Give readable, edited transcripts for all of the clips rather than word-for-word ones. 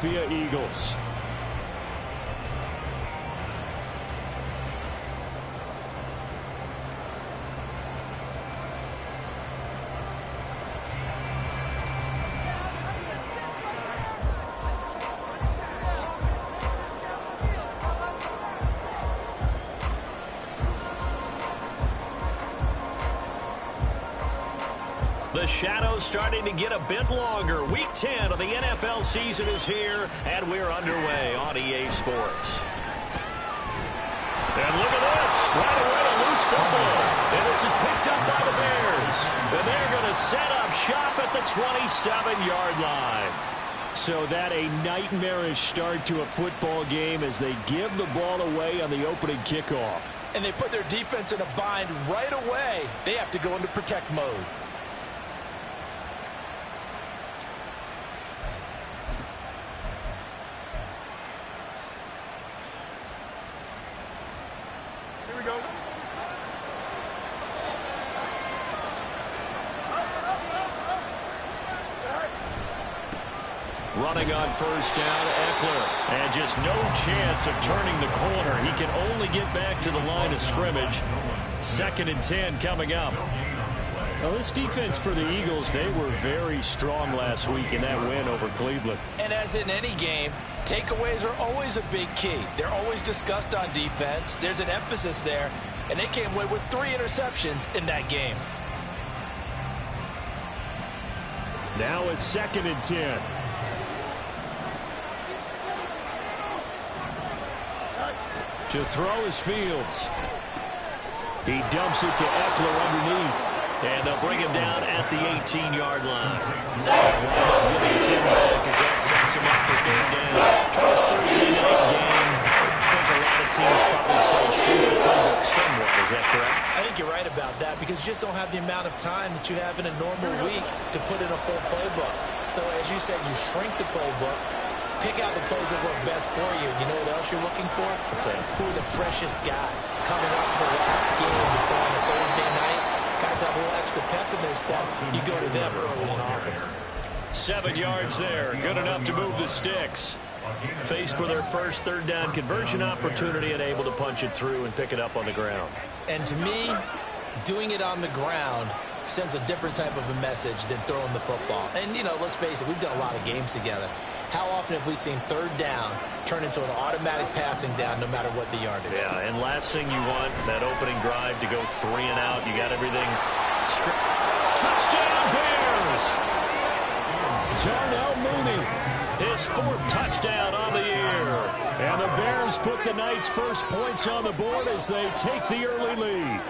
Philadelphia Eagles. The shadow's starting to get a bit longer. Week 10 of the NFL season is here, and we're underway on EA Sports. And look at this. Right away, a loose football. And this is picked up by the Bears. And they're going to set up shop at the 27-yard line. So that a nightmarish start to a football game as they give the ball away on the opening kickoff. And they put their defense in a bind right away. They have to go into protect mode. Running on first down, Eckler. And just no chance of turning the corner. He can only get back to the line of scrimmage. 2nd and 10 coming up. Well, this defense for the Eagles, they were very strong last week in that win over Cleveland. And as in any game, takeaways are always a big key. They're always discussed on defense. There's an emphasis there. And they came away with 3 interceptions in that game. Now a 2nd and 10. To throw is Fields. He dumps it to Eckler underneath. And they'll bring him down at the 18-yard line. Getting 10 back as that sets him up for 3rd down. First Thursday night game. I think a lot of teams probably say shoot the playbook somewhat. Is that correct? I think you're right about that because you just don't have the amount of time that you have in a normal week to put in a full playbook. So as you said, you shrink the playbook. Pick out the plays that work best for you. You know what else you're looking for? What's that? Who are the freshest guys coming up for the last game to play on a Thursday night? Guys have a little extra pep in their step. You go to them early and often. 7 yards there. Good enough to move the sticks. Faced with their first 3rd down conversion opportunity and able to punch it through and pick it up on the ground. And to me, doing it on the ground sends a different type of a message than throwing the football. And, you know, let's face it, we've done a lot of games together. How often have we seen 3rd down turn into an automatic passing down no matter what the yardage? Yeah, and last thing you want, that opening drive to go 3 and out. You got everything. Touchdown, Bears! Darnell Mooney. His 4th touchdown on the year. And the Bears put the Knights' first points on the board as they take the early lead.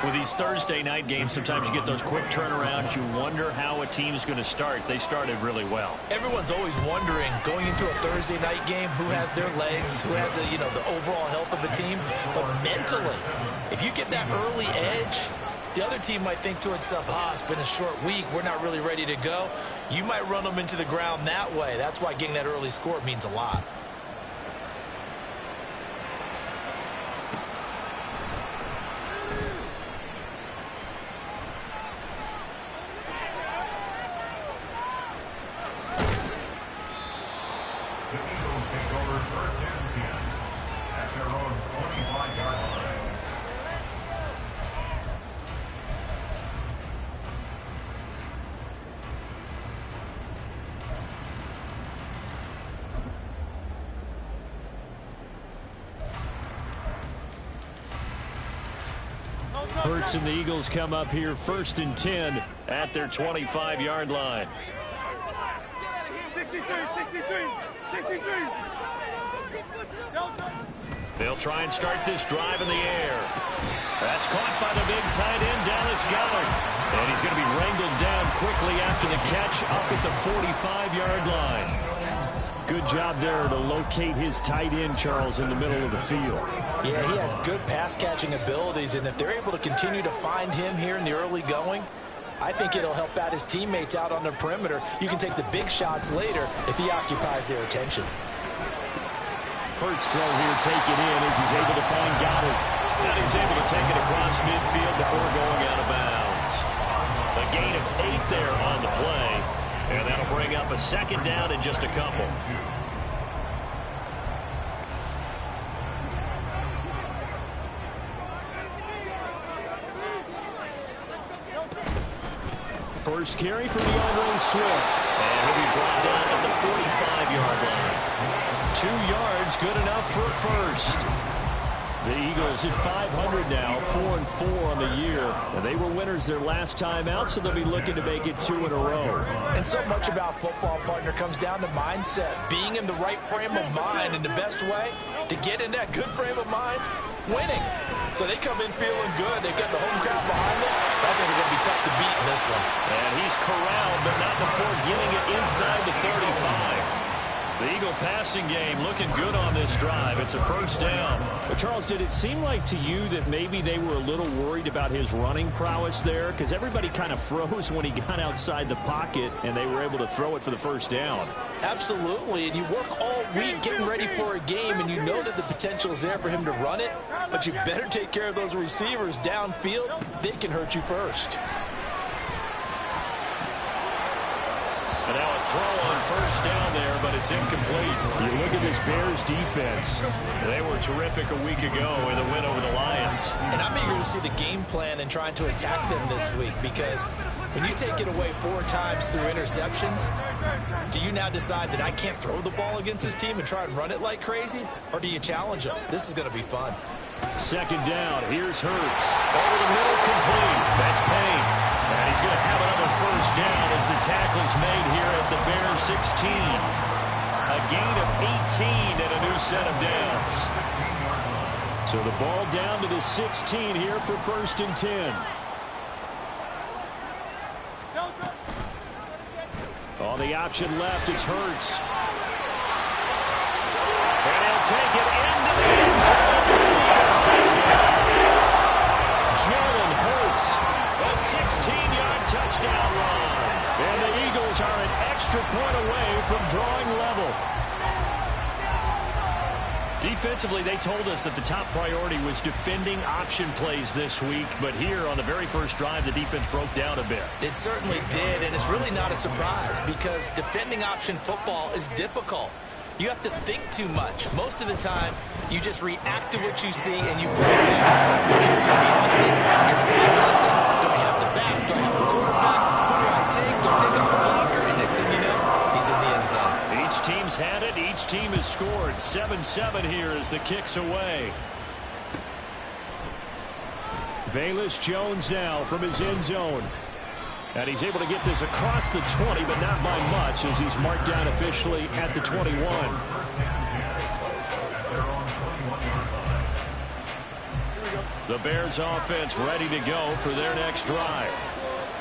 With these Thursday night games, sometimes you get those quick turnarounds. You wonder how a team's going to start. They started really well. Everyone's always wondering, going into a Thursday night game, who has their legs, who has the overall health of a team. But mentally, if you get that early edge, the other team might think to itself, it's been a short week. We're not really ready to go. You might run them into the ground that way. That's why getting that early score means a lot. Hurts and the Eagles come up here 1st and 10 at their 25-yard line. 63. They'll try and start this drive in the air. That's caught by the big tight end, Dallas Goedert. And he's going to be wrangled down quickly after the catch up at the 45-yard line. Good job there to locate his tight end, Charles, in the middle of the field. Yeah, he has good pass-catching abilities, and if they're able to continue to find him here in the early going, I think it'll help out his teammates out on the perimeter. You can take the big shots later if he occupies their attention. Hurts throw here taken in as he's able to find Goedert. And he's able to take it across midfield before going out of bounds. A gain of 8 there on the play. And that'll bring up a second down in just a couple. First carry for DeAndre Swift. And he'll be brought down at the 45-yard line. 2 yards, good enough for a first. The Eagles at 500 now, 4-4 on the year. And they were winners their last time out, so they'll be looking to make it 2 in a row. And so much about football, partner, comes down to mindset. Being in the right frame of mind, and the best way to get in that good frame of mind, winning. So they come in feeling good. They've got the home crowd behind them. I think they're going to be tough to beat in this one. And he's corralled, but not before getting it inside the 35. The Eagle passing game looking good on this drive. It's a first down. But Charles, did it seem like to you that maybe they were a little worried about his running prowess there? Because everybody kind of froze when he got outside the pocket, and they were able to throw it for the first down. Absolutely, and you work all week getting ready for a game, and you know that the potential is there for him to run it, but you better take care of those receivers downfield. They can hurt you first. And now a throw on first down there, but it's incomplete. You look at this Bears defense. They were terrific a week ago in the win over the Lions. And I'm eager to see the game plan and trying to attack them this week, because when you take it away 4 times through interceptions, do you now decide that I can't throw the ball against this team and try and run it like crazy? Or do you challenge them? This is going to be fun. Second down. Here's Hurts. Over the middle, complete. That's Payne. And he's going to have another first down as the tackle's made here at the Bears 16. A gain of 18 and a new set of downs. So the ball down to the 16 here for 1st and 10. On the option left, it's Hurts. And he'll take it into the end zone for the Eagles touchdown. Jalen Hurts. A 16-yard touchdown run. And the Eagles are an extra point away from drawing level. Defensively, they told us that the top priority was defending option plays this week, but here on the very first drive, the defense broke down a bit. It certainly did, and it's really not a surprise because defending option football is difficult. You have to think too much. Most of the time, you just react to what you see and you play fast. You're reacting, you're processing. Do I have the back? Do I have the quarterback? Who do I take? Do I take on the blocker? And next thing you know, he's in the end zone. Each team's had it. Each team has scored. 7-7 here as the kick's away. Velus Jones now from his end zone. And he's able to get this across the 20, but not by much as he's marked down officially at the 21. The Bears offense ready to go for their next drive.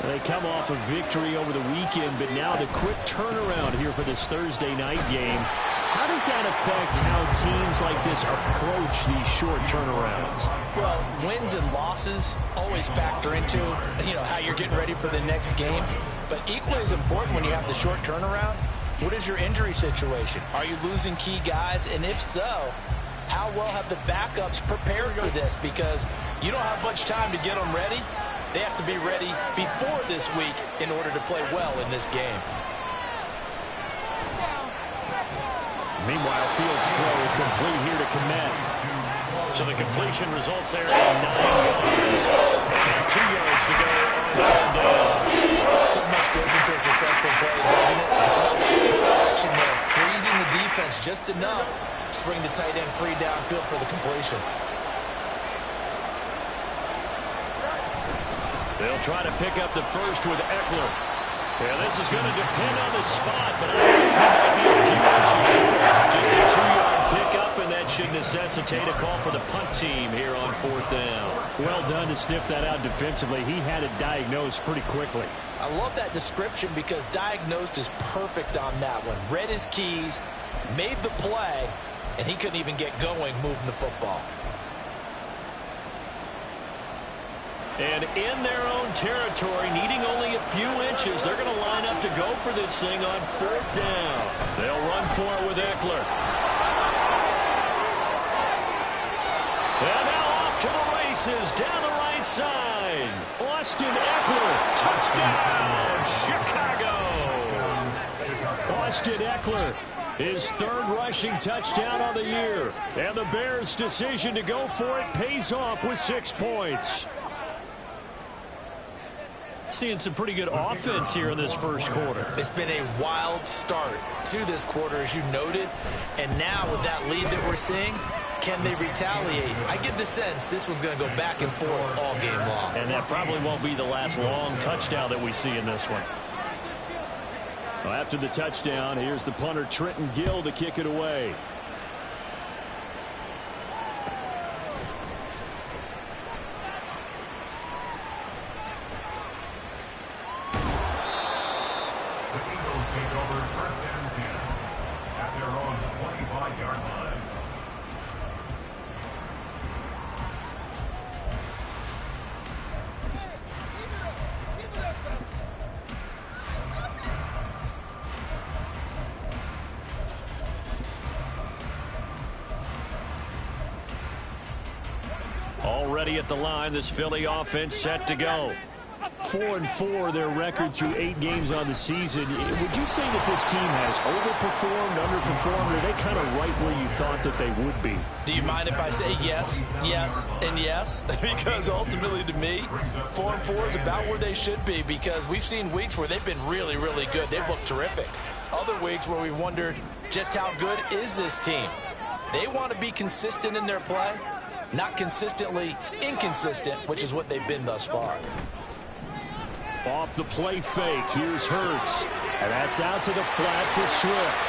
They come off a victory over the weekend, but now the quick turnaround here for this Thursday night game. How does that affect how teams like this approach these short turnarounds? Well, wins and losses always factor into, how you're getting ready for the next game. But equally as important when you have the short turnaround, what is your injury situation? Are you losing key guys? And if so, how well have the backups prepared for this? Because you don't have much time to get them ready. They have to be ready before this week in order to play well in this game. Meanwhile, Fields throw complete here to Kmet. So the completion results there in 9 yards. And 2 yards to go on third down. So much goes into a successful play, doesn't it? How about that play action there? Freezing the defense just enough to bring the tight end free downfield for the completion. They'll try to pick up the first with Eckler. Yeah, this is going to depend on the spot, but I think he might be a few inches short. Just a 2-yard pickup, and that should necessitate a call for the punt team here on 4th down. Well done to sniff that out defensively. He had it diagnosed pretty quickly. I love that description because diagnosed is perfect on that one. Read his keys, made the play, and he couldn't even get going moving the football. And in their own territory, needing only a few inches, they're going to line up to go for this thing on 4th down. They'll run for it with Eckler. And now off to the races down the right side. Austin Eckler, touchdown, Chicago. Austin Ekeler, his third rushing touchdown on the year. And the Bears' decision to go for it pays off with 6 points. Seeing some pretty good offense here in this first quarter. It's been a wild start to this quarter, as you noted. And now with that lead that we're seeing, can they retaliate? I get the sense this one's going to go back and forth all game long. And that probably won't be the last long touchdown that we see in this one. Well, after the touchdown, here's the punter Trenton Gill to kick it away. Already at the line, this Philly offense set to go. 4-4 their record through 8 games on the season. Would you say that this team has overperformed, underperformed, or are they kind of right where you thought that they would be? Do you mind if I say yes, yes, and yes? Because ultimately to me, 4-4 is about where they should be, because we've seen weeks where they've been really, really good. They've looked terrific. Other weeks where we wondered just how good is this team. They want to be consistent in their play, not consistently inconsistent, which is what they've been thus far. Off the play fake, here's Hurts. And that's out to the flat for Swift.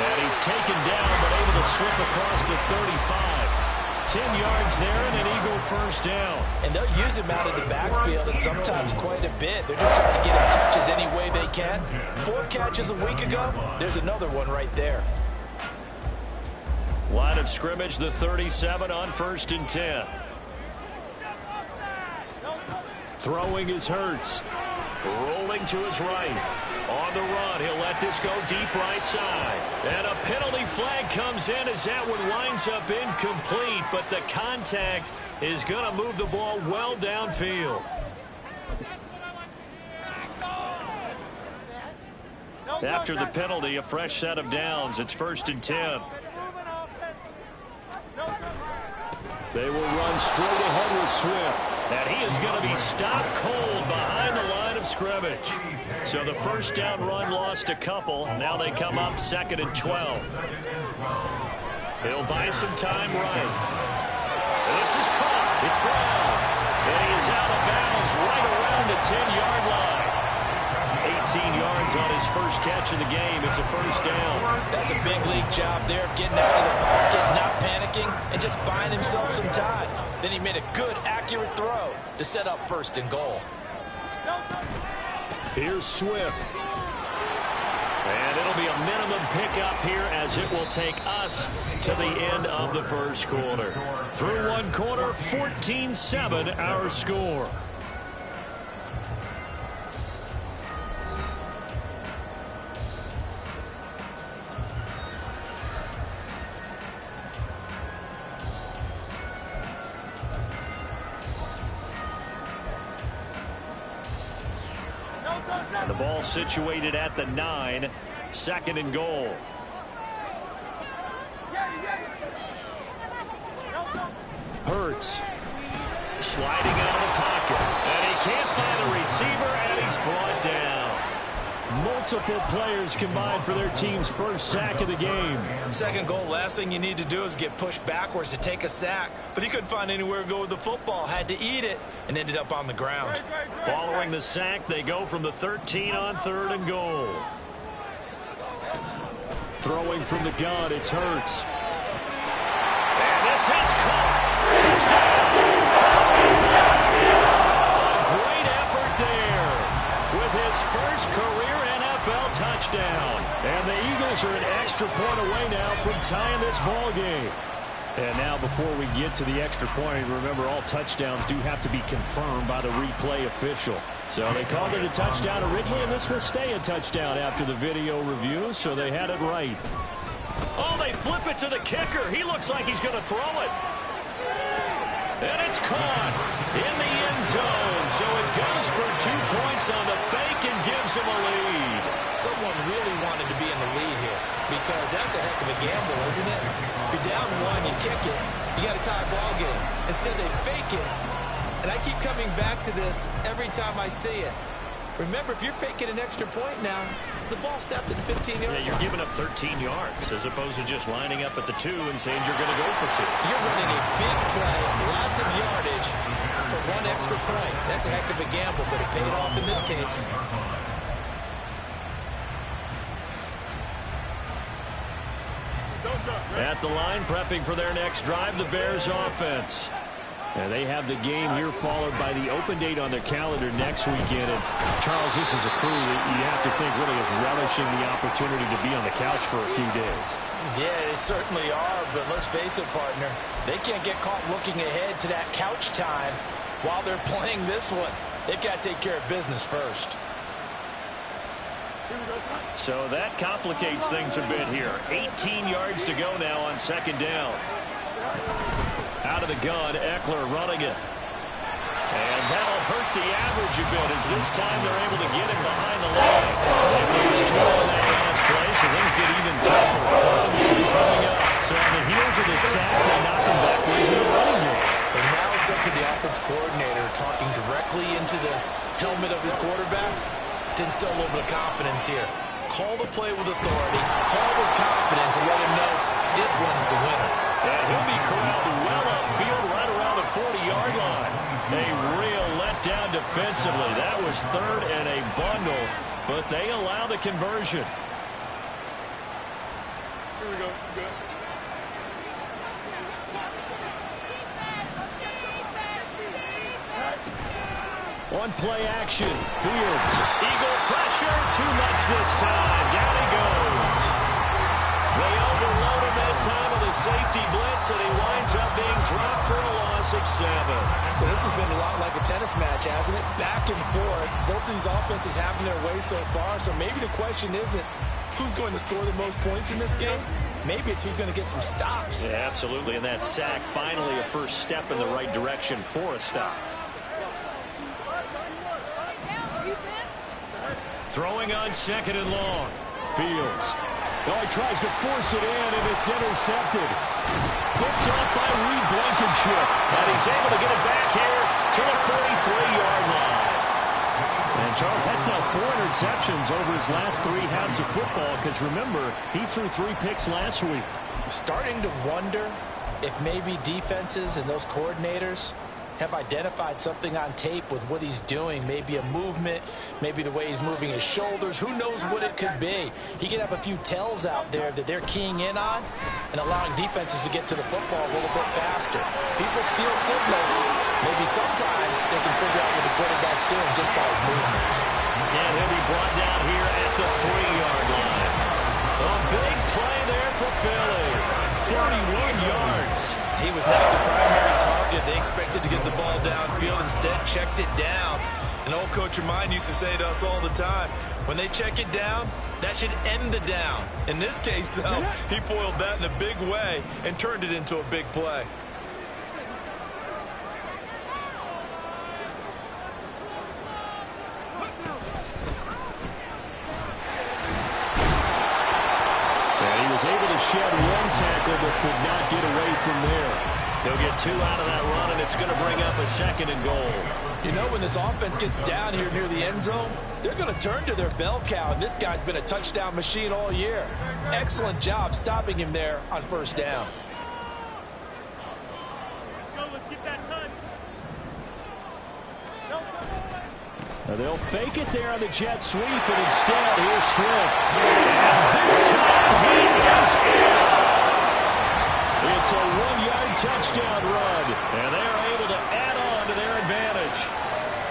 And he's taken down, but able to slip across the 35. 10 yards there and an Eagle first down. And they'll use him out of the backfield, and sometimes quite a bit. They're just trying to get him touches any way they can. 4 catches a week ago, there's another one right there. Line of scrimmage, the 37 on 1st and 10. Throwing is Hurts. Rolling to his right. On the run, he'll let this go deep right side. And a penalty flag comes in as that one winds up incomplete, but the contact is going to move the ball well downfield. After the penalty, a fresh set of downs. It's 1st and 10. They will run straight ahead with Swift. And he is going to be stopped cold behind the line of scrimmage. So the first down run lost a couple. Now they come up 2nd and 12. He'll buy some time right. This is caught. It's Brown. And he is out of bounds right around the 10-yard line. 18 yards on his first catch of the game. It's a first down. That's a big league job there of getting out of the pocket, not panicking, and just buying himself some time. Then he made a good, accurate throw to set up 1st and goal. Here's Swift. And it'll be a minimum pickup here as it will take us to the end of the first quarter. Through 1 quarter, 14-7 our score. The ball situated at the 9, 2nd and goal. Hurts. Sliding out of the pocket. And he can't find the receiver, and he's brought down. Multiple players combined for their team's first sack of the game. 2nd goal, last thing you need to do is get pushed backwards to take a sack. But he couldn't find anywhere to go with the football. Had to eat it and ended up on the ground. Following the sack, they go from the 13 on 3rd and goal. Throwing from the gun, it's Hurts. And this is caught. Touchdown. A great effort there with his first career NFL touchdown. And the Eagles are an extra point away now from tying this ball game. And now before we get to the extra point, remember all touchdowns do have to be confirmed by the replay official. So they called it a touchdown originally, and this will stay a touchdown after the video review, so they had it right. Oh, they flip it to the kicker. He looks like he's going to throw it. And it's caught in the end zone. So it goes for 2 points on the fake and gives them a lead. Someone really wanted to be in the lead here because that's a heck of a gamble, isn't it? You're down 1, you kick it, you got a tie ball game. Instead, they fake it. And I keep coming back to this every time I see it. Remember, if you're faking an extra point now, the ball snapped at the 15-yard line. Yeah, you're giving up 13 yards as opposed to just lining up at the 2 and saying you're going to go for 2. You're running a big play, lots of yardage for 1 extra point. That's a heck of a gamble, but it paid off in this case. At the line, prepping for their next drive, the Bears offense. And they have the game here followed by the open date on their calendar next weekend. And Charles, this is a crew that you have to think really is relishing the opportunity to be on the couch for a few days. Yeah, they certainly are, but let's face it, partner. They can't get caught looking ahead to that couch time while they're playing this one. They've got to take care of business first. So that complicates things a bit here. 18 yards to go now on second down. Out of the gun, Eckler running it. And that'll hurt the average a bit as this time they're able to get him behind the line. They lose 2 on that last play, so things get even tougher. Coming up. So on the heels of the sack, they knock him backwards in the running game. So now it's up to the offense coordinator talking directly into the helmet of his quarterback to instill a little bit of confidence here. Call the play with authority, call with confidence, and let him know this one is the winner. And he'll be corralled well upfield right around the 40-yard line. A real letdown defensively. That was 3rd and a bundle, but they allow the conversion. Here we go. Good. On play action, Fields. Eagle pressure, too much this time. Down he goes. They overload him that time with a safety blitz, and he winds up being dropped for a loss of 7. So this has been a lot like a tennis match, hasn't it? Back and forth. Both of these offenses having their way so far. So maybe the question isn't who's going to score the most points in this game. Maybe it's who's going to get some stops. Yeah, absolutely. And that sack, finally a first step in the right direction for a stop. Throwing on second and long. Fields. Oh, he tries to force it in, and it's intercepted. Picked up by Reed Blankenship. And he's able to get it back here to the 43-yard line. And, Charles, that's now 4 interceptions over his last 3 halves of football, because, remember, he threw 3 picks last week. Starting to wonder if maybe defenses and those coordinators have identified something on tape with what he's doing. Maybe a movement, maybe the way he's moving his shoulders. Who knows what it could be? He could have a few tells out there that they're keying in on and allowing defenses to get to the football a little bit faster. People steal signals. Maybe sometimes they can figure out what the quarterback's doing just by his movements. And he'll be brought down here at the 3-yard line. A big play there for Philly. 31 yards. He was not the primary target. They expected to get the ball downfield. Instead, checked it down. An old coach of mine used to say to us all the time, when they check it down, that should end the down. In this case, though, he foiled that in a big way and turned it into a big play. Was able to shed 1 tackle, but could not get away from there. He'll get 2 out of that run, and it's going to bring up a 2nd and goal. You know, when this offense gets down here near the end zone, they're going to turn to their bell cow, and this guy's been a touchdown machine all year. Excellent job stopping him there on 1st down. Let's go. Let's get that touch. Now they'll fake it there on the jet sweep, and instead, here's Swift. And this time, he is in. It's a 1-yard touchdown run, and they're able to add on to their advantage.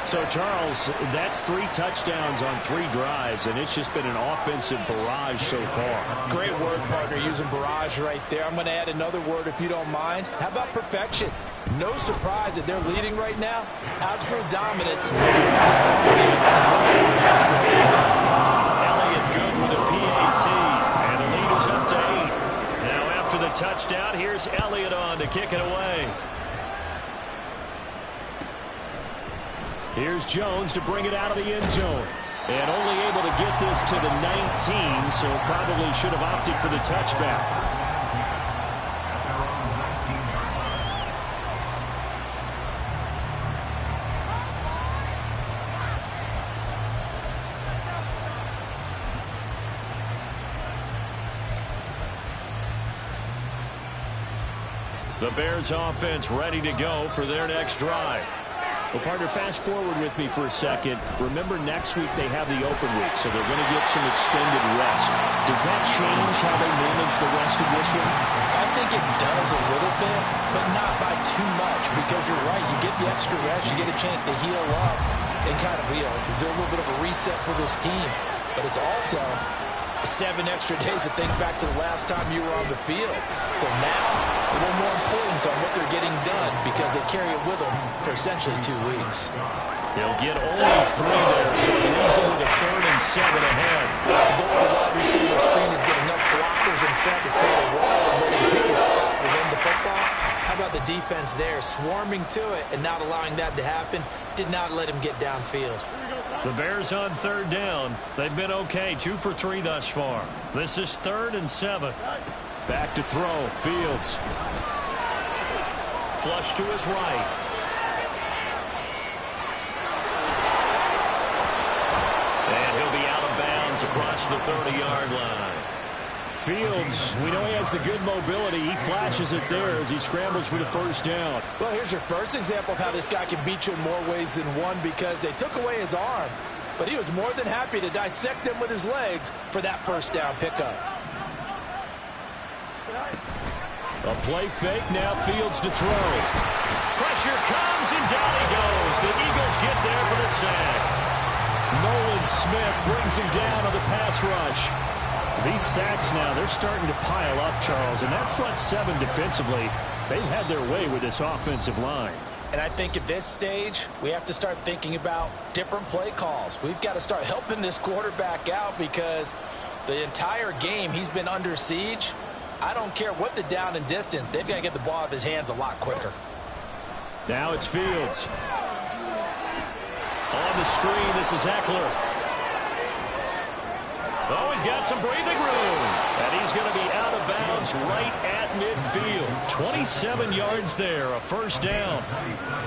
So, Charles, that's 3 touchdowns on 3 drives, and it's just been an offensive barrage so far. Great word, partner, using barrage right there. I'm going to add another word if you don't mind. How about perfection? No surprise that they're leading right now. Absolute dominance. Elliott good with a PAT, and the lead is up to 8. Now after the touchdown, here's Elliott on to kick it away. Here's Jones to bring it out of the end zone. And only able to get this to the 19, so probably should have opted for the touchback. The Bears offense ready to go for their next drive. Well, partner, fast forward with me for a second. Remember, next week they have the open week, so they're going to get some extended rest. Does that change how they manage the rest of this one? I think it does a little bit, but not by too much, because you're right. You get the extra rest. You get a chance to heal up and kind of, do a little bit of a reset for this team. But it's also 7 extra days to think back to the last time you were on the field. So now, a little more importance on what they're getting done because they carry it with them for essentially 2 weeks. He'll get only 3 there, so he leaves him with a 3rd and 7 ahead. The goal of the wide receiver screen is get enough blockers in front to create a wall and let him pick his spot to win the football. How about the defense there, swarming to it and not allowing that to happen? Did not let him get downfield. The Bears on 3rd down. They've been okay, 2 for 3 thus far. This is 3rd and 7. Back to throw, Fields. Flush to his right. And he'll be out of bounds across the 30-yard line. Fields, we know he has the good mobility. He flashes it there as he scrambles for the 1st down. Well, here's your first example of how this guy can beat you in more ways than one because they took away his arm. But he was more than happy to dissect them with his legs for that 1st down pickup. A play fake, now Fields to throw. Pressure comes, and down he goes. The Eagles get there for the sack. Nolan Smith brings him down on the pass rush. These sacks now, they're starting to pile up, Charles. And that front 7 defensively, they've had their way with this offensive line. And I think at this stage, we have to start thinking about different play calls. We've got to start helping this quarterback out because the entire game he's been under siege. I don't care what the down and distance. They've got to get the ball out of his hands a lot quicker. Now it's Fields. On the screen, this is Eckler. Oh, he's got some breathing room. And he's going to be out of bounds right at midfield. 27 yards there, a 1st down.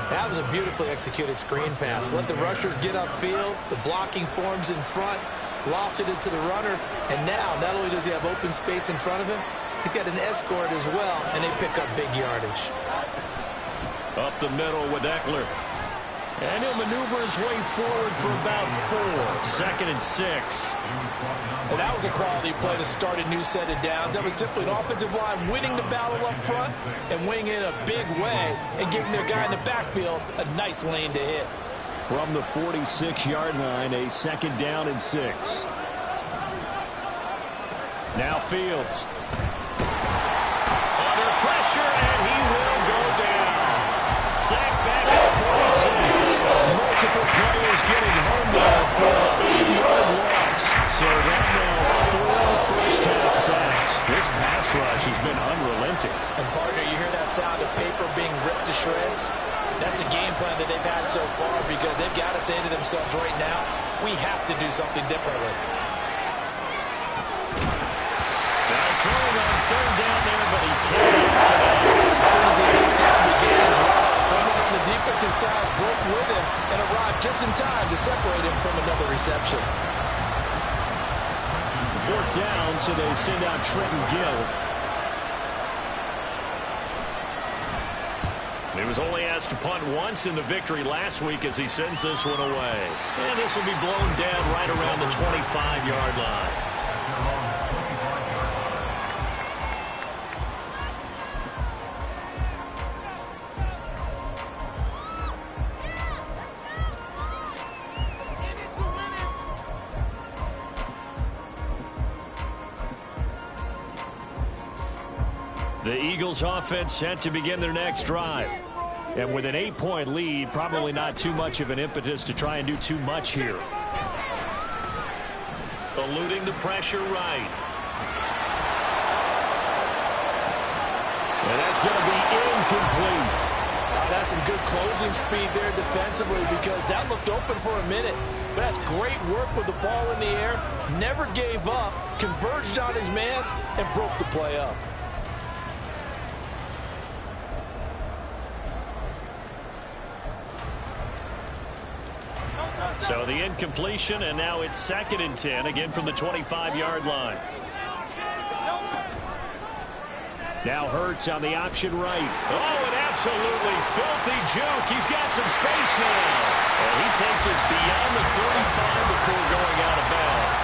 That was a beautifully executed screen pass. Let the rushers get upfield. The blocking forms in front. Lofted it to the runner. And now, not only does he have open space in front of him, he's got an escort as well, and they pick up big yardage. Up the middle with Eckler. And he'll maneuver his way forward for about 4. 2nd and 6. And that was a quality play to start a new set of downs. That was simply an offensive line winning the battle up front and winning it in a big way and giving their guy in the backfield a nice lane to hit. From the 46-yard line, a 2nd down and 6. Now Fields. Under pressure, and he will go down. Sack back at 46. Multiple players getting home there for an 8-yard loss. So that now 4 first-half sacks. This pass rush has been unrelenting. And partner, you hear that sound of paper being ripped to shreds? That's the game plan that they've had so far because they've got to say to themselves right now, we have to do something differently. Now throwing on 3rd down there, but he can't connect. As soon as he hit down, began his run. Someone on the defensive side broke with him and arrived just in time to separate him from another reception. 4th down, so they send out Trenton Gill. He was only asked to punt once in the victory last week as he sends this one away. And this will be blown down right around the 25-yard line. The Eagles offense set to begin their next drive. And with an 8-point lead, probably not too much of an impetus to try and do too much here. Eluding the pressure right. And that's going to be incomplete. That's some good closing speed there defensively because that looked open for a minute. But that's great work with the ball in the air. Never gave up, converged on his man, and broke the play up. So the incompletion, and now it's 2nd and 10, again from the 25-yard line. Now Hurts on the option right. Oh, an absolutely filthy juke. He's got some space now. And he takes us beyond the 35 before going out of bounds.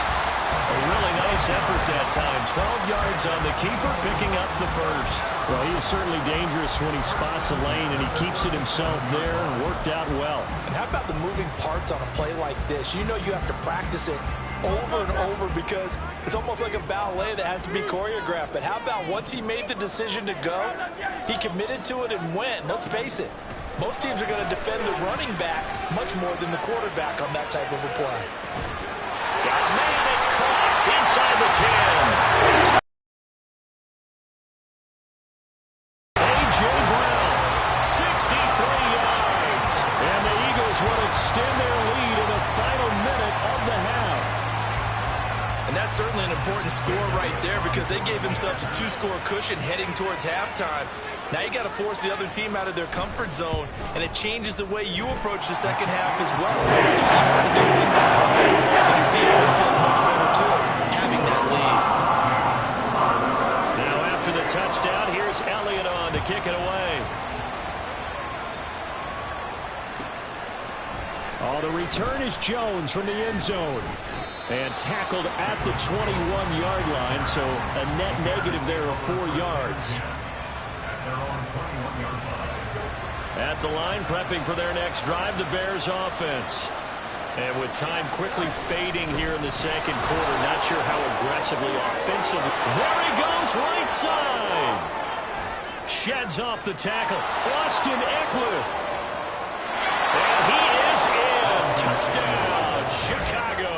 A really nice effort that time. 12 yards on the keeper, picking up the first. Well, he is certainly dangerous when he spots a lane, and he keeps it himself there and worked out well. And how about the moving parts on a play like this? You know you have to practice it over and over because it's almost like a ballet that has to be choreographed. But how about once he made the decision to go, he committed to it and went. Let's face it, most teams are going to defend the running back much more than the quarterback on that type of a play. Man, it's caught inside the 10. A.J. Brown, 63 yards. And the Eagles will extend their lead in the final minute of the half. And that's certainly an important score right there because they gave themselves a 2-score cushion heading towards halftime. Now you got to force the other team out of their comfort zone, and it changes the way you approach the second half as well. You want to do things on offense, and your defense feels much better too, having that lead. Now after the touchdown, here's Elliott on to kick it away. Oh, the return is Jones from the end zone. And tackled at the 21-yard line, so a net negative there of 4 yards. At the line, prepping for their next drive, the Bears offense. And with time quickly fading here in the second quarter, not sure how aggressively offensive. There he goes, right side. Sheds off the tackle. Austin Ekeler. And he is in. Touchdown, Chicago.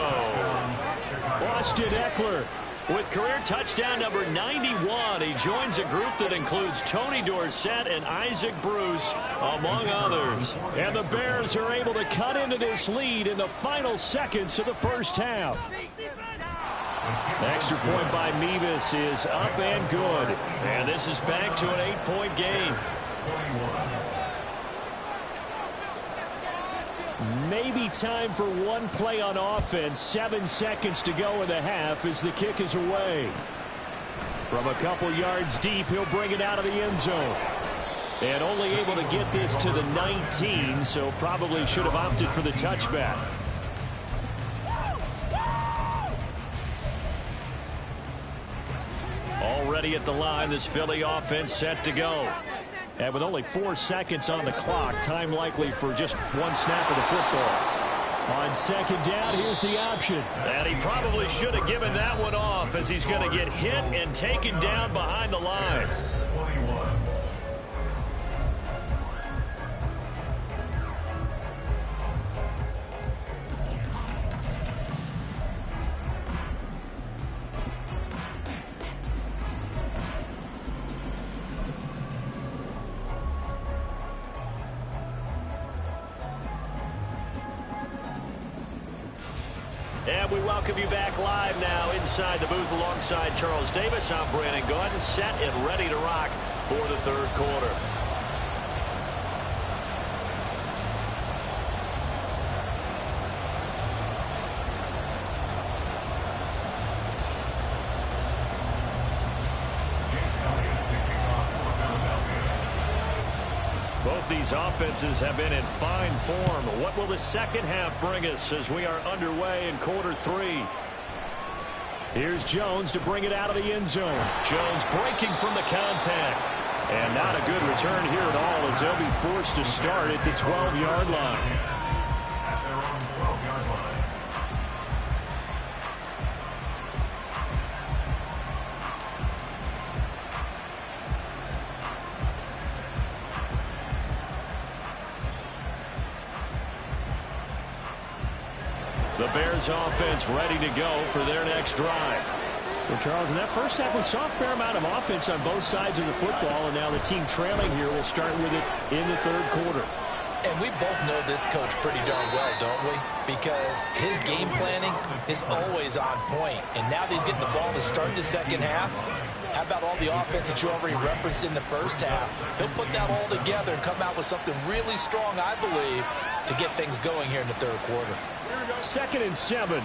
Austin Ekeler with career touchdown number 91. He joins a group that includes Tony Dorsett and Isaac Bruce, among others. And the Bears are able to cut into this lead in the final seconds of the first half. Extra point by Mevis is up and good. And this is back to an 8-point game. Maybe time for one play on offense. 7 seconds to go in the half as the kick is away. From a couple yards deep, he'll bring it out of the end zone. And only able to get this to the 19, so probably should have opted for the touchback. Already at the line, this Philly offense set to go. And with only 4 seconds on the clock, time likely for just one snap of the football. On second down, here's the option. And he probably should have given that one off as he's going to get hit and taken down behind the line. And we welcome you back live now inside the booth alongside Charles Davis. I'm Brandon Gaudin, set and ready to rock for the third quarter. Both these offenses have been in fine form. What will the second half bring us as we are underway in quarter 3? Here's Jones to bring it out of the end zone. Jones breaking from the contact. And not a good return here at all as they'll be forced to start at the 12-yard line. The Bears offense ready to go for their next drive. Well, Charles, in that first half, we saw a fair amount of offense on both sides of the football, and now the team trailing here will start with it in the third quarter. And we both know this coach pretty darn well, don't we? Because his game planning is always on point. And now that he's getting the ball to start the second half, how about all the offense that you already referenced in the first half? He'll put that all together and come out with something really strong, I believe, to get things going here in the third quarter. 2nd and 7.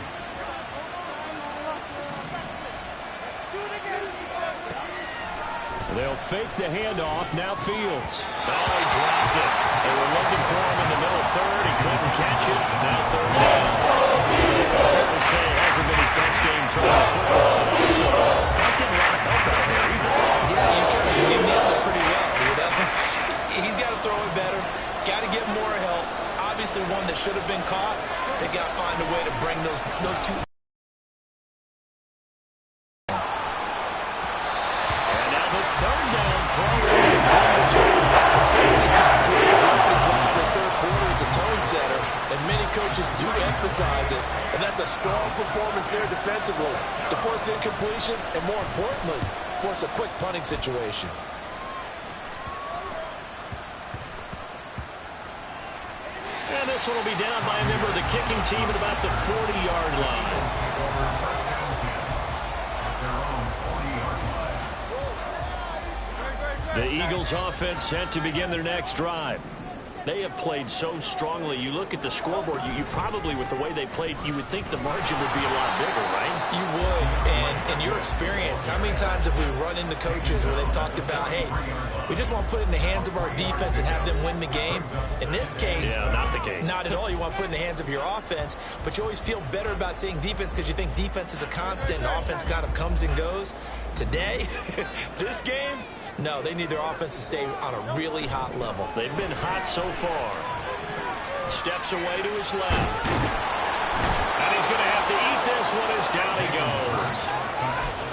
They'll fake the handoff. Now Fields. Oh, he dropped it. They were looking for him in the middle third. He couldn't catch it. Now third down. Fair to say it hasn't been his best game throwing the football. Also, not getting a lot of help out there either. Yeah, you nailed it pretty well, you know. He's got to throw it better. Got to get more help. Obviously one that should have been caught. They got to find a way to bring those two. Coaches do emphasize it, and that's a strong performance there defensively to force incompletion and, more importantly, force a quick punting situation. And this one will be down by a member of the kicking team at about the 40-yard line. The Eagles offense set to begin their next drive. They have played so strongly. You look at the scoreboard, you probably, with the way they played, you would think the margin would be a lot bigger, right? You would. And in your experience, how many times have we run into coaches where they've talked about, hey, we just want to put it in the hands of our defense and have them win the game? In this case, yeah, not the case. Not at all. You want to put it in the hands of your offense, but you always feel better about saying defense because you think defense is a constant and offense kind of comes and goes. Today, this game, no, they need their offense to stay on a really hot level. They've been hot so far. Steps away to his left. And he's going to have to eat this one as down he goes.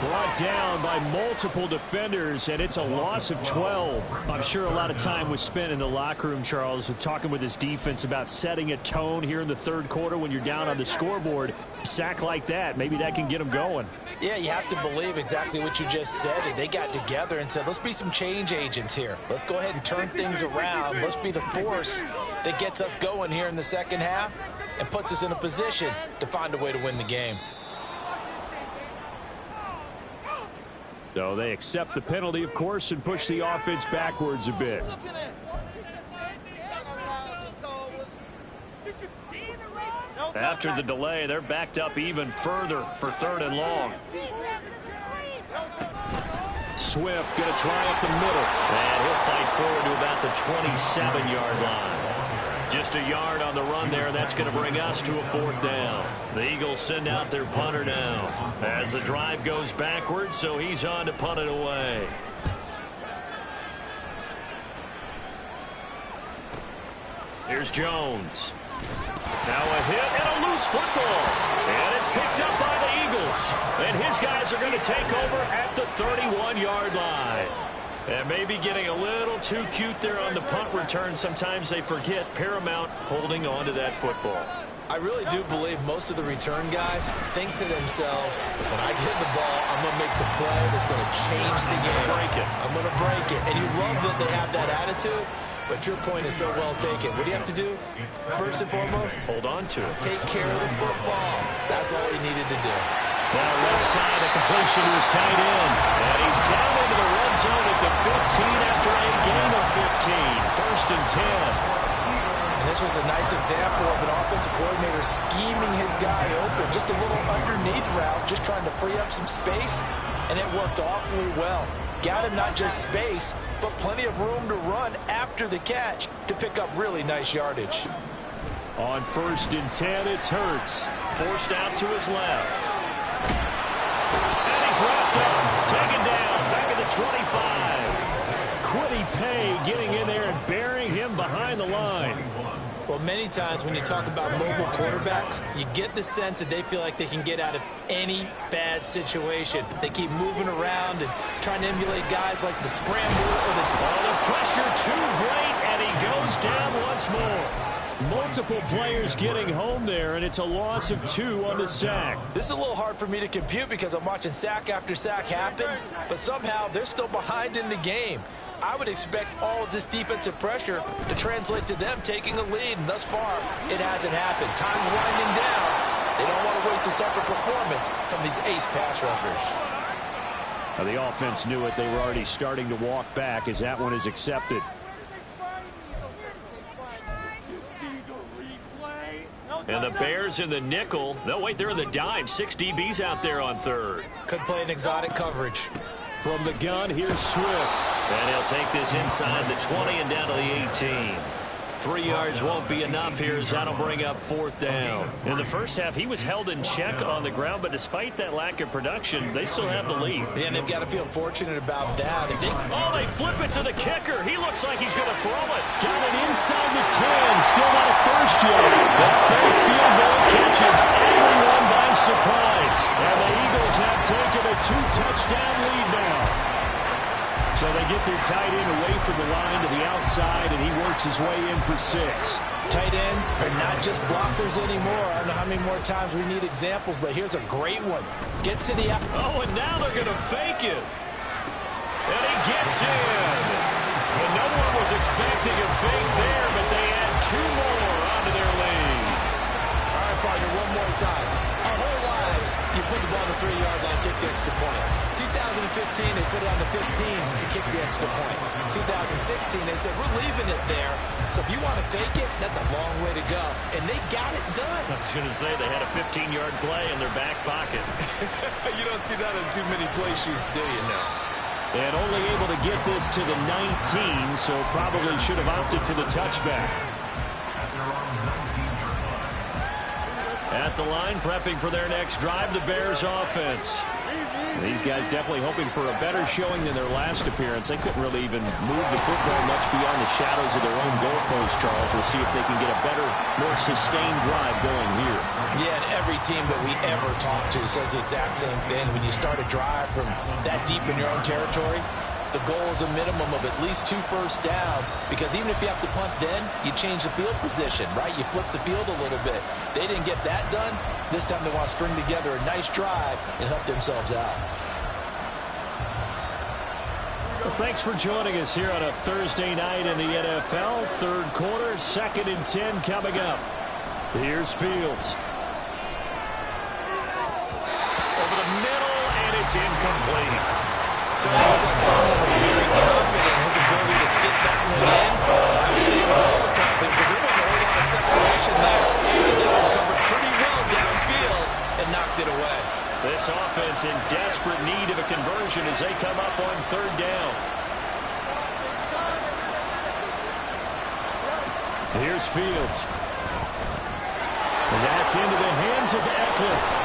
Brought down by multiple defenders, and it's a loss of 12. I'm sure a lot of time was spent in the locker room, Charles, talking with his defense about setting a tone here in the third quarter when you're down on the scoreboard. A sack like that, maybe that can get them going. Yeah, you have to believe exactly what you just said. And they got together and said, let's be some change agents here. Let's go ahead and turn things around. Let's be the force that gets us going here in the second half and puts us in a position to find a way to win the game. So they accept the penalty, of course, and push the offense backwards a bit. After the delay, they're backed up even further for 3rd and long. Swift going to try up the middle. And he'll fight forward to about the 27-yard line. Just a yard on the run there. That's going to bring us to a 4th down. The Eagles send out their punter now as the drive goes backwards, so he's on to punt it away. Here's Jones. Now a hit and a loose football. And it's picked up by the Eagles. And his guys are going to take over at the 31-yard line. And maybe getting a little too cute there on the punt return. Sometimes they forget paramount holding on to that football. I really do believe most of the return guys think to themselves, when I get the ball, I'm going to make the play that's going to change the game. I'm going to break it. And you love that they have that attitude, but your point is so well taken. What do you have to do? First and foremost, hold on to it. Take care of the football. That's all he needed to do. Now left side, a completion to his tight end. And he's down into the red zone at the 15 after a gain of 15. 1st and 10. And this was a nice example of an offensive coordinator scheming his guy open. Just a little underneath route, just trying to free up some space, and it worked awfully well. Got him not just space, but plenty of room to run after the catch to pick up really nice yardage. On 1st and 10, it's Hurts. Forced out to his left. And he's wrapped up, taken down, back at the 25. Kwity Paye getting in there and burying him behind the line. Well, many times when you talk about mobile quarterbacks, you get the sense that they feel like they can get out of any bad situation. They keep moving around and trying to emulate guys like the scrambler or the... Oh, the pressure too great, and he he goes down once more. Multiple players getting home there, and it's a loss of 2 on the sack. This is a little hard for me to compute because I'm watching sack after sack happen, but somehow they're still behind in the game. I would expect all of this defensive pressure to translate to them taking a lead, and thus far, it hasn't happened. Time's winding down. They don't want to waste a separate performance from these ace pass rushers. Now, the offense knew it. They were already starting to walk back as that one is accepted. And the Bears in the nickel. No, wait, they're in the dime. 6 DBs out there on third. Could play an exotic coverage. From the gun, here's Swift. And he'll take this inside the 20 and down to the 18. 3 yards won't be enough here as that'll bring up 4th down. In the first half, he was held in check on the ground, but despite that lack of production, they still have the lead. Yeah, and they've got to feel fortunate about that. If they flip it to the kicker. He looks like he's going to throw it. Got it inside the 10. Still not a first yet. The third field goal catches everyone by surprise. And the Eagles have taken a 2-touchdown lead now. So they get their tight end away from the line to the outside, and he works his way in for 6. Tight ends are not just blockers anymore. I don't know how many more times we need examples, but here's a great one. Gets to the out. Oh, and now they're going to fake it. And he gets in. And no one was expecting a fake there, but they add 2 more onto their lead. All right, partner, one more time. Our whole lives, you put the ball on the 3-yard line, kick the extra point. 2015, they put it on the 15 to kick the extra point. 2016, they said, we're leaving it there. So if you want to fake it, that's a long way to go. And they got it done. I was going to say they had a 15-yard play in their back pocket. You don't see that on too many play sheets, do you? No. And only able to get this to the 19, so probably should have opted for the touchback. At the line, prepping for their next drive, the Bears offense. These guys definitely hoping for a better showing than their last appearance. They couldn't really even move the football much beyond the shadows of their own goalpost, Charles. We'll see if they can get a better, more sustained drive going here. Yeah, and every team that we ever talk to says the exact same thing. When you start a drive from that deep in your own territory, the goal is a minimum of at least 2 first downs, because even if you have to punt then, you change the field position, right? You flip the field a little bit. They didn't get that done. This time they want to string together a nice drive and help themselves out. Well, thanks for joining us here on a Thursday night in the NFL. Third quarter, 2nd and 10 coming up. Here's Fields. Over the middle, and it's incomplete. So it looked like someone was very confident in his ability to fit that one in. I would say he was overconfident because there wasn't a whole lot of separation there. But they covered pretty well downfield and knocked it away. This offense in desperate need of a conversion as they come up on 3rd down. Here's Fields. And that's into the hands of Eckler.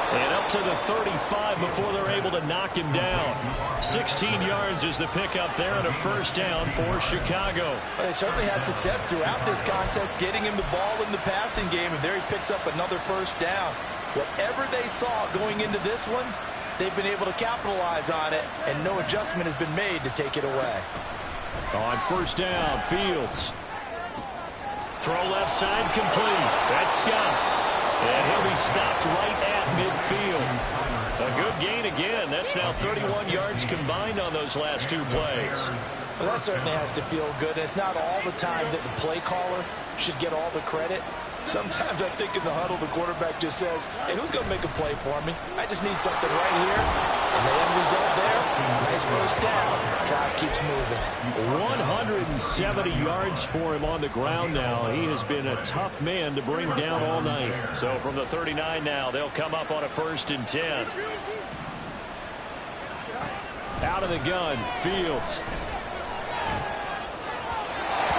And up to the 35 before they're able to knock him down. 16 yards is the pickup there and a first down for Chicago. They certainly had success throughout this contest, getting him the ball in the passing game, and there he picks up another first down. Whatever they saw going into this one, they've been able to capitalize on it, and no adjustment has been made to take it away. On first down, Fields. Throw left side complete. That's Scott. And he'll be stopped right at midfield. A good gain again. That's now 31 yards combined on those last 2 plays. Well, that certainly has to feel good. It's not all the time that the play caller should get all the credit. Sometimes I think in the huddle, the quarterback just says, hey, who's going to make a play for me? I just need something right here. And the end result there, nice first down. Drive keeps moving. 170 yards for him on the ground now. He has been a tough man to bring down all night. So from the 39 now, they'll come up on a 1st and 10. Out of the gun, Fields.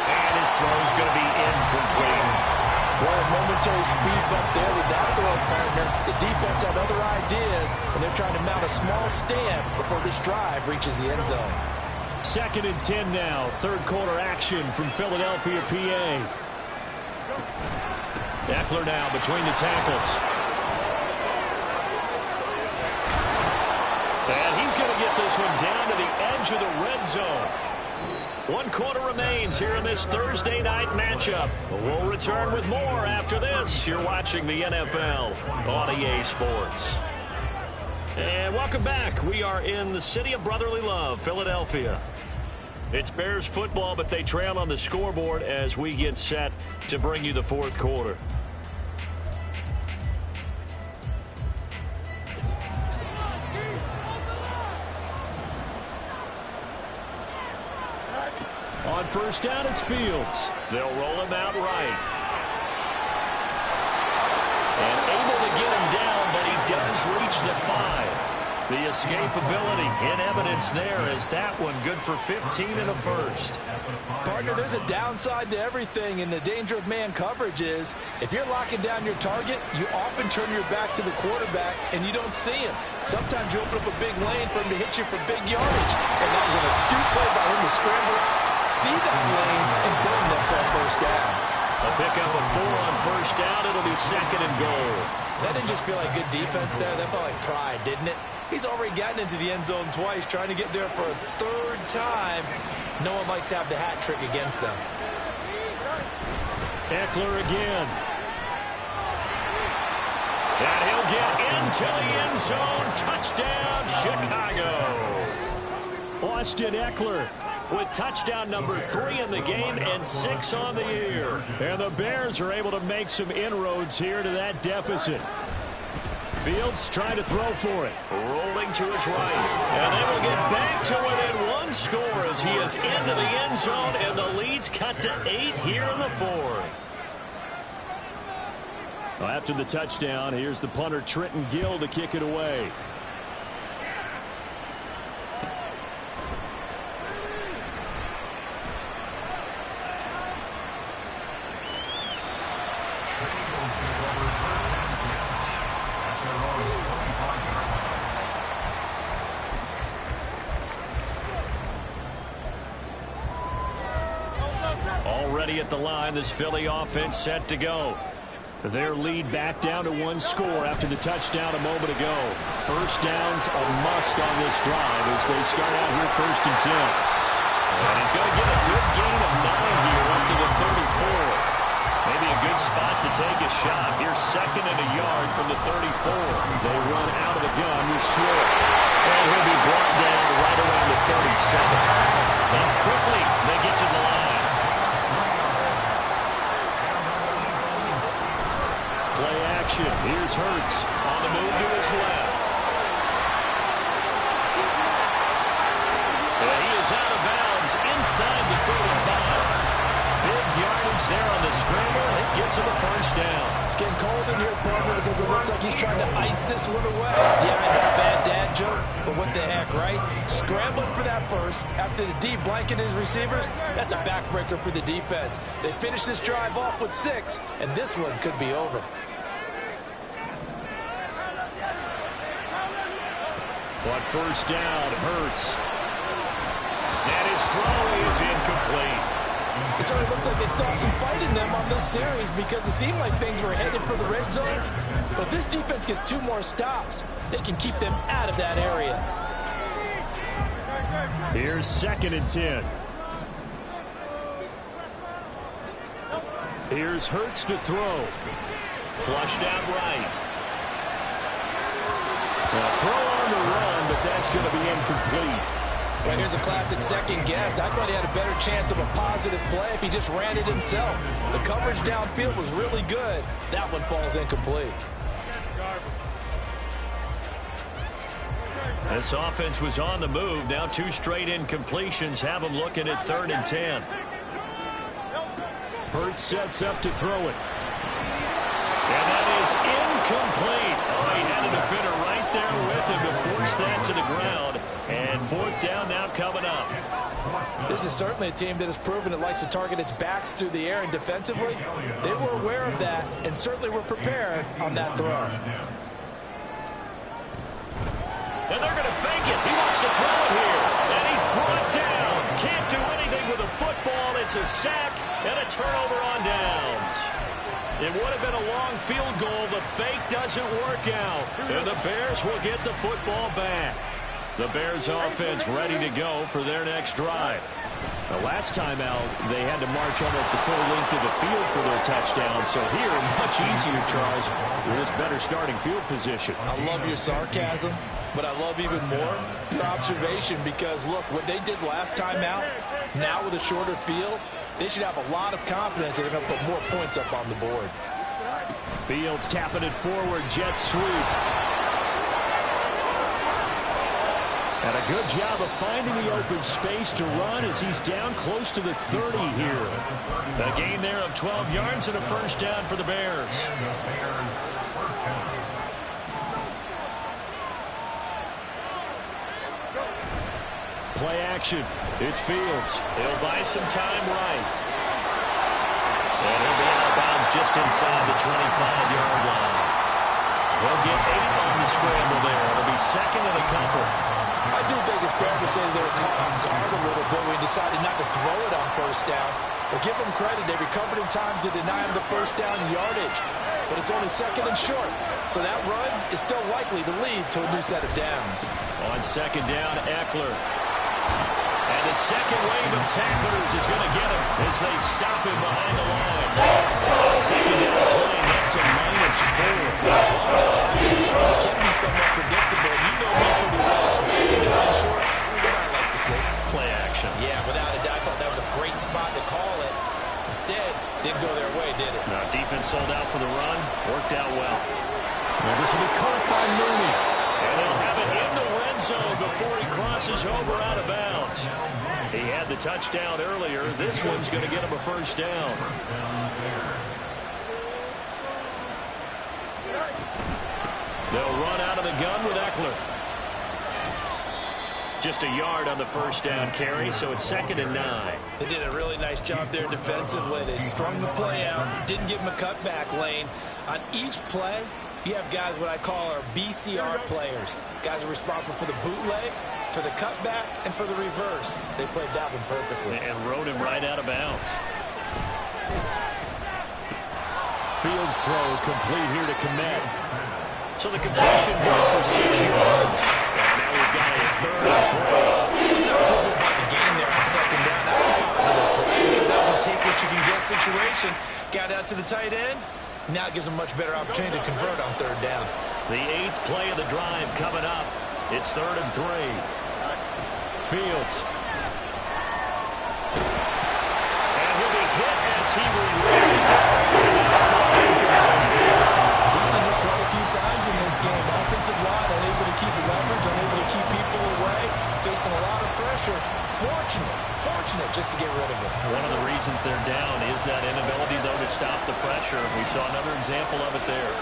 And his throw's going to be incomplete. Well, a momentary speed bump there with that throw partner. The defense had other ideas, and they're trying to mount a small stand before this drive reaches the end zone. 2nd and 10 now. 3rd quarter action from Philadelphia, PA. Eckler now between the tackles. And he's going to get this one down to the edge of the red zone. One quarter remains here in this Thursday night matchup. We'll return with more after this. You're watching the NFL on EA Sports. And welcome back. We are in the city of brotherly love, Philadelphia. It's Bears football, but they trail on the scoreboard as we get set to bring you the fourth quarter. On first down, it's Fields. They'll roll him out right. And able to get him down, but he does reach the 5. The escapability in evidence there as that one good for 15 and a first. Partner, there's a downside to everything, and the danger of man coverage is if you're locking down your target, you often turn your back to the quarterback and you don't see him. Sometimes you open up a big lane for him to hit you for big yardage, and that was an astute play by him to scramble out, see that lane, and burn them for a first down. A pickup of 4 on first down. It'll be second and goal. That didn't just feel like good defense there. That felt like pride, didn't it? He's already gotten into the end zone twice, trying to get there for a third time. No one likes to have the hat trick against them. Eckler again. And he'll get into the end zone. Touchdown, Chicago. Austin Eckler with touchdown number 3 in the game and 6 on the year. And the Bears are able to make some inroads here to that deficit. Fields trying to throw for it. Rolling to his right. And they will get back to within 1 score as he is into the end zone, and the lead's cut to 8 here in the fourth. Well, after the touchdown, here's the punter Trenton Gill to kick it away. Already at the line, this Philly offense set to go. Their lead back down to 1 score after the touchdown a moment ago. First down's a must on this drive as they start out here first and 10. And he's going to get a good gain of 9 here up to the 34. Maybe a good spot to take a shot. Here's second and a yard from the 34. They run out of the gun with Swift. And he'll be brought down right around the 37. And quickly they get to the line. Play action. Here's Hurts On the move to his left. And he is out of bounds inside the 35. Big yardage there on the scramble. It gets him a first down. It's getting cold in here, partner, because it looks like he's trying to ice this one away. Yeah, I know, bad dad joke, but what the heck, right? Scrambling for that first after the D blanket his receivers, that's a backbreaker for the defense. They finished this drive off with 6, and this one could be over. on first down. Hurts. And his throw is incomplete. It certainly looks like they stopped some fight in them on this series because it seemed like things were headed for the red zone. But if this defense gets 2 more stops, they can keep them out of that area. Here's 2nd and 10. Here's Hurts to throw. Flushed out right. A throw on the run, but that's going to be incomplete. Right, here's a classic second guess. I thought he had a better chance of a positive play if he just ran it himself. The coverage downfield was really good. That one falls incomplete. This offense was on the move. Now 2 straight incompletions have them looking at 3rd and 10. Hurts sets up to throw it. And that is incomplete. Oh, he had a defender right there with him to force that to the ground. And 4th down now coming up. This is certainly a team that has proven it likes to target its backs through the air, and defensively, they were aware of that and certainly were prepared on that throw. And they're going to fake it. He wants to throw it here. And he's brought down. Can't do anything with a football. It's a sack and a turnover on downs. It would have been a long field goal. The fake doesn't work out. And the Bears will get the football back. The Bears offense ready to go for their next drive. The last time out, they had to march almost the full length of the field for their touchdown. So here, much easier, Charles, with this better starting field position. I love your sarcasm, but I love even more your observation because, look, what they did last time out, now with a shorter field, they should have a lot of confidence they're going to put more points up on the board. Fields tapping it forward, jet sweep. And a good job of finding the open space to run as he's down close to the 30 here. A gain there of 12 yards and a first down for the Bears. Play action. It's Fields. He'll buy some time right. And he'll be out of bounds just inside the 25-yard line. He'll get 8 on the scramble there. It'll be second and a couple. I do think it's fair to say they were caught off guard a little bit. We decided not to throw it on first down. But give them credit. They recovered in time to deny him the first down yardage. But it's only second and short. So that run is still likely to lead to a new set of downs. On second down, Eckler. And the second wave of tacklers is going to get him as they stop him behind the line. On second down play, that's a -4. It can be somewhat predictable. You know me pretty well. On second down and short, what I like to say. Play action. Yeah, without a doubt, I thought that was a great spot to call it. Instead, didn't go their way, did it? Now, defense sold out for the run. Worked out well. Now this will be caught by Mooney. And he'll have it in the red zone before he crosses over out of bounds. He had the touchdown earlier. This one's going to get him a first down. They'll run out of the gun with Eckler. Just a yard on the first down carry, so it's second and 9. They did a really nice job there defensively. They strung the play out, didn't give him a cutback lane. On each play, you have guys what I call our BCR players. Guys are responsible for the bootleg, for the cutback, and for the reverse. They played that one perfectly. And rode him right out of bounds. Fields throw complete here to Kmet. So the completion good for 6 yards. And now we've got a third and 3. It's not trouble about the game there on second down. That was a positive play because that was a take-what-you-can-get situation. Got out to the tight end. Now it gives them a much better opportunity to convert on third down. The 8th play of the drive coming up. It's third and 3. Fields. And he'll be hit as he releases it. We've seen this quite a few times in this game. Offensive line unable to keep leverage, unable to keep people away, facing a lot of pressure. Fortunate just to get rid of it. One of the reasons they're down is that inability, though, to stop the pressure. We saw another example of it there.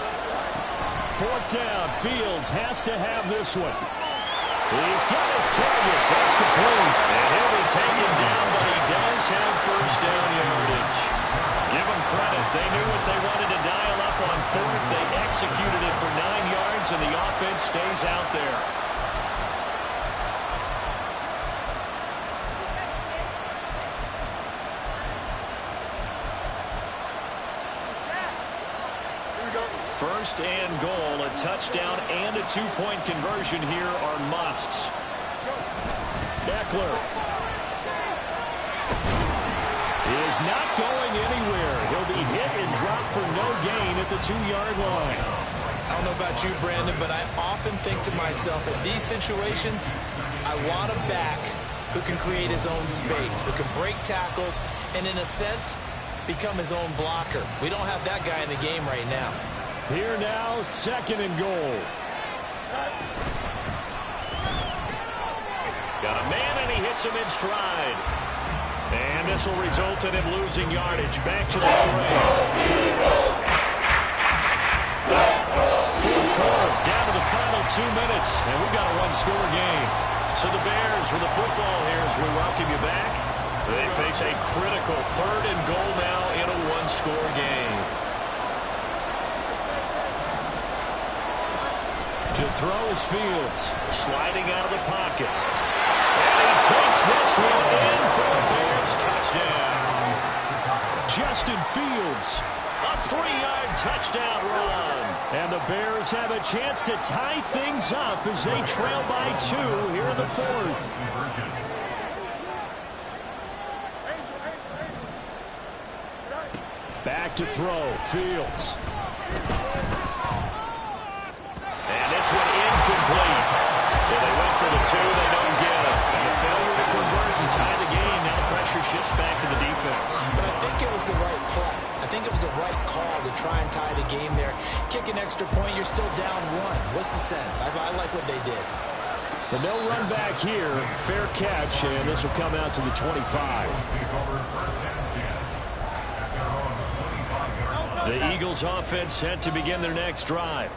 Fourth down. Fields has to have this one. He's got his target. That's complete. And he'll be taken down, but he does have first down yardage. Give them credit. They knew what they wanted to dial up on fourth. They executed it for 9 yards, and the offense stays out there. First and goal, a touchdown and a 2-point conversion here are musts. Eckler is not going anywhere. He'll be hit and dropped for no gain at the 2-yard line. I don't know about you, Brandon, but I often think to myself, in these situations, I want a back who can create his own space, who can break tackles, and in a sense, become his own blocker. We don't have that guy in the game right now. Here now, second and goal. Got a man, and he hits him in stride. And this will result in him losing yardage. Back to the 3. Fourth quarter, down to the final 2 minutes, and we've got a one-score game. So the Bears with the football here as we welcome you back. They face a critical third and goal now in a one-score game. To throw is Fields. Sliding out of the pocket. And he takes this one in for a Bears touchdown. Justin Fields. A 3-yard touchdown run. And the Bears have a chance to tie things up as they trail by 2 here in the 4th. Back to throw. Fields. And this one incomplete. So they went for the 2, they don't get it. And a failure to convert and tie the game. Now the pressure shifts back to the defense. But I think it was the right play. I think it was the right call to try and tie the game there. Kick an extra point, you're still down 1. What's the sense? I like what they did. But no run back here. Fair catch, and this will come out to the 25. The Eagles offense set to begin their next drive.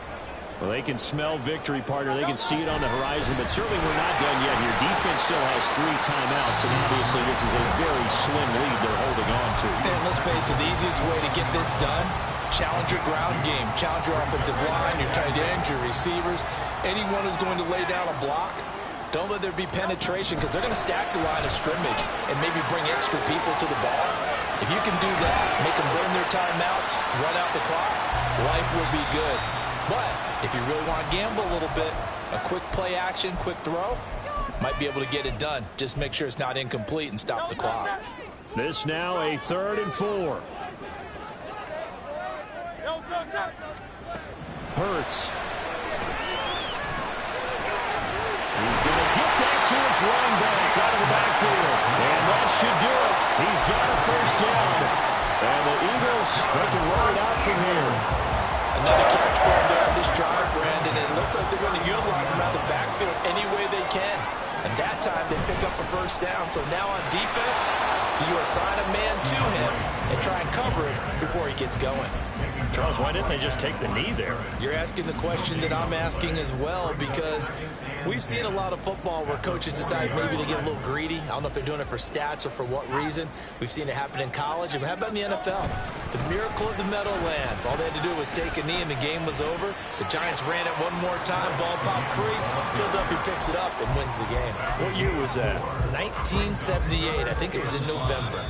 Well, they can smell victory, partner. They can see it on the horizon, but certainly we're not done yet here. Defense still has 3 timeouts, and obviously this is a very slim lead they're holding on to. And let's face it, the easiest way to get this done, challenge your ground game, challenge your offensive line, your tight ends, your receivers, anyone who's going to lay down a block. Don't let there be penetration because they're going to stack the line of scrimmage and maybe bring extra people to the ball. If you can do that, make them burn their timeouts, run out the clock, life will be good. But if you really want to gamble a little bit, a quick play action, quick throw, might be able to get it done. Just make sure it's not incomplete and stop the clock. This now a 3rd and 4. Hurts. He's going to get that to his running back out of the backfield. And that should do it. He's got a 1st down. And the Eagles, they can run it out from here. Another catch for him there on this drive, Brandon. And it looks like they're going to utilize him out of the backfield any way they can. And that time they pick up a 1st down. So now on defense, you assign a man to him and try and cover it before he gets going. Charles, why didn't they just take the knee there? You're asking the question that I'm asking as well, because we've seen a lot of football where coaches decide maybe they get a little greedy. I don't know if they're doing it for stats or for what reason. We've seen it happen in college. And how about in the NFL? The miracle of the Meadowlands. All they had to do was take a knee and the game was over. The Giants ran it one more time. Ball popped free. Philadelphia picks it up and wins the game. What year was that? 1978. I think it was in November.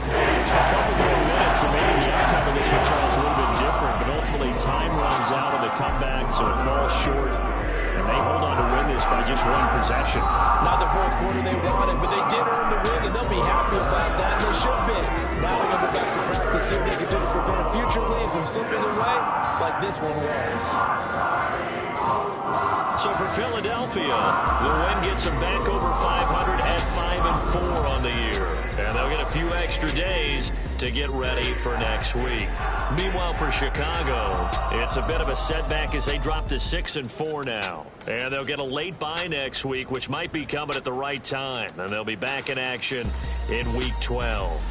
A couple more minutes, and maybe the outcome of this one, Charles, a little bit different. But ultimately, time runs out on the comeback, so it falls short. And they hold on to win this by just 1 possession. Not the 4th quarter they wanted, but they did earn the win, and they'll be happy about that, and they should be. Now they're going to go back to practice, see if they can do to prevent a future lead from slipping away like this one was. So for Philadelphia, the win gets them back over 500 at 5-4 on the year. And they'll get a few extra days to get ready for next week. Meanwhile, for Chicago, it's a bit of a setback as they drop to 6-4 now. And they'll get a late bye next week, which might be coming at the right time. And they'll be back in action in Week 12.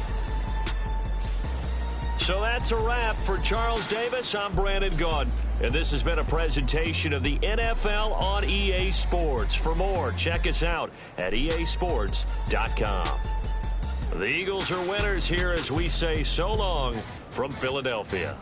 So that's a wrap. For Charles Davis, I'm Brandon Gaudin. And this has been a presentation of the NFL on EA Sports. For more, check us out at easports.com. The Eagles are winners here as we say so long from Philadelphia.